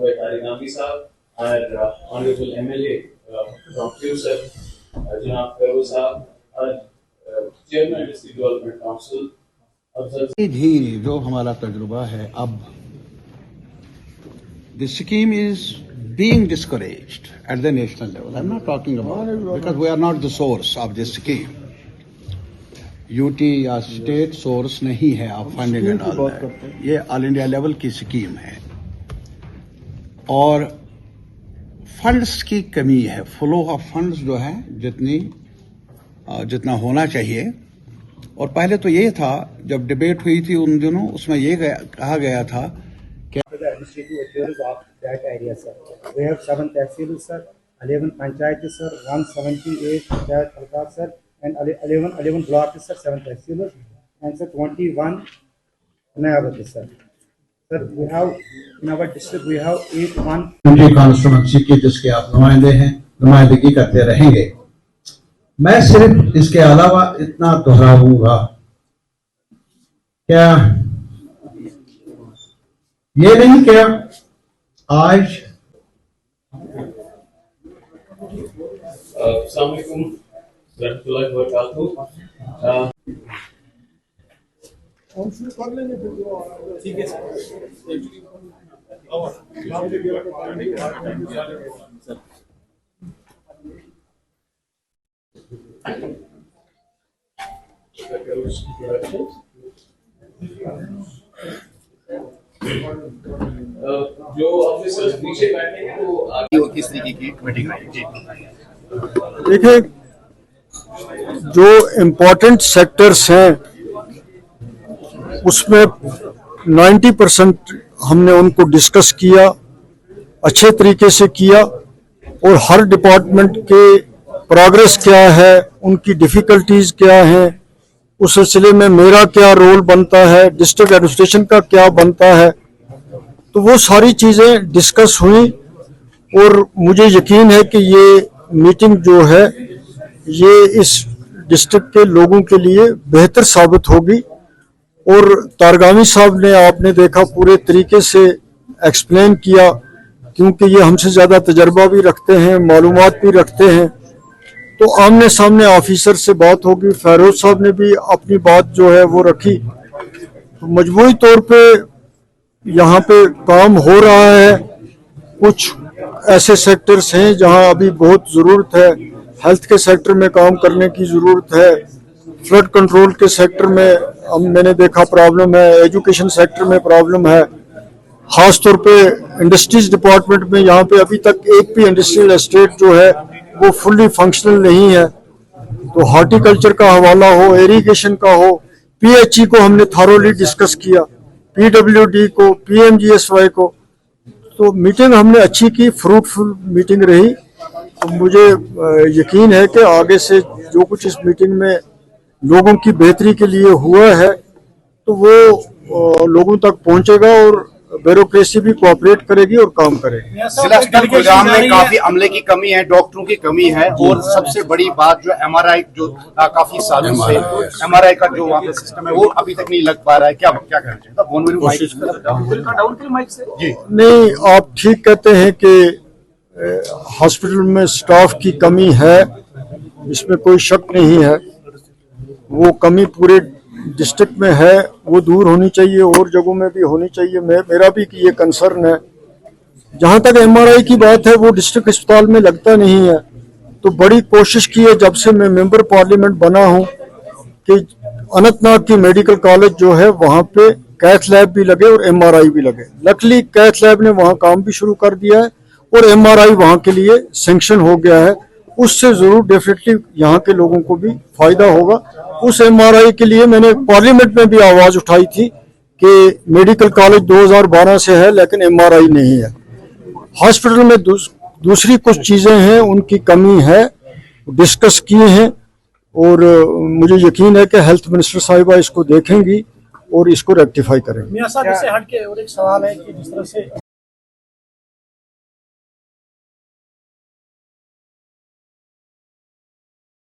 by Tariq Naqvi Sahab, our Honorable MLA from QSF, Janab Feroz Sahab, our Chairman District Development Council. धीरे जो हमारा तजुर्बा है अब the scheme is being discouraged at the national level. I'm not talking about it because we are not the source of this scheme. UT या state source नहीं है आप फंडिंग एंड ऑल दैट, ये ऑल इंडिया लेवल की scheme है और funds की कमी है। फ्लो ऑफ फंड्स जो है जितना होना चाहिए। और पहले तो ये था जब डिबेट हुई थी उन दिनों, उसमें ये कहा गया था कि We have 7 tehsils, sir, 11 panchayats, sir, 178 panchayat halkas, sir, and 11 blocks, sir, 7 tehsils, and sir 21 nayabat, sir. Sir, we have in our district we have 81 constituency के जिसके आप नुमाइंदे हैं, नुमाइंदगी करते रहेंगे। मैं सिर्फ इसके अलावा इतना दोहराऊंगा, क्या ये नहीं क्या आज Assalamu alaikum warahmatullahi wabarakatuh. जो ऑफिसर्स पीछे बैठे हैं वो किस तरीके की मीटिंग रही? देखिए, जो इम्पोर्टेंट सेक्टर्स हैं उसमें 90% हमने उनको डिस्कस किया, अच्छे तरीके से किया और हर डिपार्टमेंट के प्रोग्रेस क्या है, उनकी डिफिकल्टीज क्या हैं, उस सिलसिले में मेरा क्या रोल बनता है, डिस्ट्रिक्ट एडमिनिस्ट्रेशन का क्या बनता है, तो वो सारी चीज़ें डिस्कस हुई और मुझे यकीन है कि ये मीटिंग जो है ये इस डिस्ट्रिक्ट के लोगों के लिए बेहतर साबित होगी। और तारगामी साहब ने आपने देखा पूरे तरीके से एक्सप्लेन किया, क्योंकि ये हमसे ज़्यादा तजर्बा भी रखते हैं, मालूमात भी रखते हैं, तो आमने सामने ऑफिसर से बात होगी। फेरोज साहब ने भी अपनी बात जो है वो रखी, तो मजबूरी तौर पे यहाँ पे काम हो रहा है। कुछ ऐसे सेक्टर्स हैं जहाँ अभी बहुत ज़रूरत है, हेल्थ के सेक्टर में काम करने की ज़रूरत है, फ्लड कंट्रोल के सेक्टर में मैंने देखा प्रॉब्लम है, एजुकेशन सेक्टर में प्रॉब्लम है, ख़ास तौर पे इंडस्ट्रीज डिपार्टमेंट में यहाँ पे अभी तक एक भी इंडस्ट्रियल एस्टेट जो है वो फुल्ली फंक्शनल नहीं है। तो हॉर्टिकल्चर का हवाला हो, इरिगेशन का हो, PHE को हमने थॉरोली डिस्कस किया, PWD को, PMGSY को, तो मीटिंग हमने अच्छी की, फ्रूटफुल मीटिंग रही। तो मुझे यकीन है कि आगे से जो कुछ इस मीटिंग में लोगों की बेहतरी के लिए हुआ है तो वो लोगों तक पहुंचेगा और ब्यूरोक्रेसी भी कोऑपरेट करेगी और काम करेगी। जिला अस्पताल गुड़गांव में काफी अमले की कमी है, डॉक्टरों की कमी है और सबसे बड़ी बात जो MRI जो काफी सालों से MRI का जो वहाँ पे सिस्टम है वो अभी तक नहीं लग पा रहा है, क्या करना चाहिए? जी नहीं, आप ठीक कहते हैं कि हॉस्पिटल में स्टाफ की कमी है, इसमें कोई शक नहीं है। वो कमी पूरे डिस्ट्रिक्ट में है, वो दूर होनी चाहिए और जगहों में भी होनी चाहिए। मेरा भी कि ये कंसर्न है। जहाँ तक MRI की बात है वो डिस्ट्रिक्ट अस्पताल में लगता नहीं है, तो बड़ी कोशिश की है जब से मैं मेंबर पार्लियामेंट बना हूँ कि अनंतनाग की मेडिकल कॉलेज जो है वहाँ पे कैथ लैब भी लगे और MRI भी लगे। लकली कैथ लैब ने वहाँ काम भी शुरू कर दिया है और MRI वहाँ के लिए सैंक्शन हो गया है। उससे जरूर डेफिनेटली यहाँ के लोगों को भी फायदा होगा। उस MRI के लिए मैंने पार्लियामेंट में भी आवाज उठाई थी कि मेडिकल कॉलेज 2012 से है लेकिन MRI नहीं है। हॉस्पिटल में दूसरी कुछ चीजें हैं, उनकी कमी है, डिस्कस किए हैं और मुझे यकीन है कि हेल्थ मिनिस्टर साहिबा इसको देखेंगी और इसको रेक्टिफाई करेंगे। मियां साहब, इससे हट के और एक सवाल है कि जिस तरह से